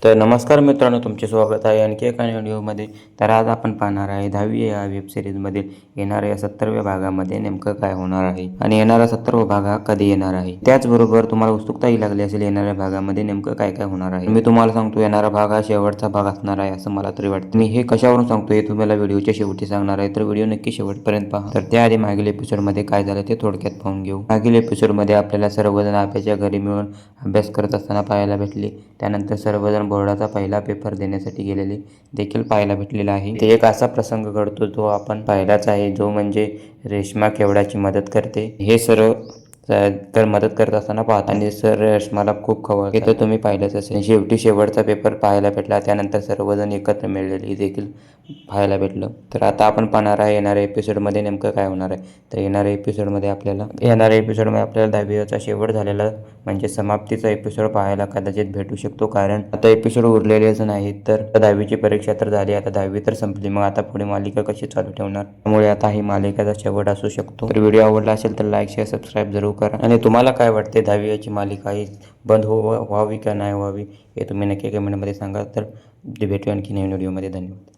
तर नमस्कार मित्रांनो, तुमचे स्वागत आहे आणखी एका व्हिडिओमध्ये. तर आज आपण पाहणार आहे 10वी या वेब सिरीजमधील येणाऱ्या 70व्या भागामध्ये नेमकं काय होणार आहे आणि येणारा 70वा भाग हा कधी येणार आहे. त्याचबरोबर तुम्हाला उत्सुकताही लागली असेल येणाऱ्या भागामध्ये नेमकं काय काय होणार आहे. मी तुम्हाला सांगतो, येणारा भाग हा शेवटचा भाग असणार आहे असं मला तरी वाटतं. मी हे कशावरून सांगतो हे तुम्हाला व्हिडिओच्या शेवटी सांगणार आहे, तर व्हिडिओ नक्की शेवटपर्यंत पहा. तर त्याआधी मागील एपिसोडमध्ये काय झालं ते थोडक्यात पाहून घेऊ. मागील एपिसोडमध्ये आपल्याला सर्वजण आप्याच्या घरी मिळून अभ्यास करत असताना पाहायला भेटले. त्यानंतर सर्वजण बोर्डाचा पहिला पेपर देण्यासाठी गेलेले देखील पाहायला भेटलेला आहे. ते एक असा प्रसंग घडतो जो आपण पाहिलाच आहे, जो म्हणजे रेश्मा केवडाची मदत करते. हे सर्व तर मदत करत असताना पाहता आणि सर रेश्माला खूप खवळ हे तर तुम्ही पाहिलंच असेल. शेवटी शेवटचा पेपर पाहायला भेटला. त्यानंतर सर्वजण एकत्र मिळलेले देखील पाहायला भेटलं. तर आता आपण पाहणार आहे येणाऱ्या एपिसोडमध्ये नेमकं काय होणार आहे. तर येणाऱ्या एपिसोडमध्ये आपल्याला 10वीचा शेवट झालेला म्हणजे समाप्तीचा एपिसोड पाहायला कदाचित भेटू शकतो. कारण आता एपिसोड उरलेलेच नाहीत. तर 10वीची परीक्षा तर झाली, आता 10वी तर संपली. मग आता पुढे मालिका कशी चालू ठेवणार, त्यामुळे आता ही मालिकेचा शेवट असू शकतो. तर व्हिडिओ आवडला असेल तर लाईक शेअर सबस्क्राईब जरूर करा. आणि तुम्हाला काय वाटते, 10वीची मालिका ही बंद व्हावी का नाही व्हावी हे तुम्ही नक्की कमेंटमध्ये सांगा. तर भेटूया आणखी नवीन व्हिडिओमध्ये. धन्यवाद.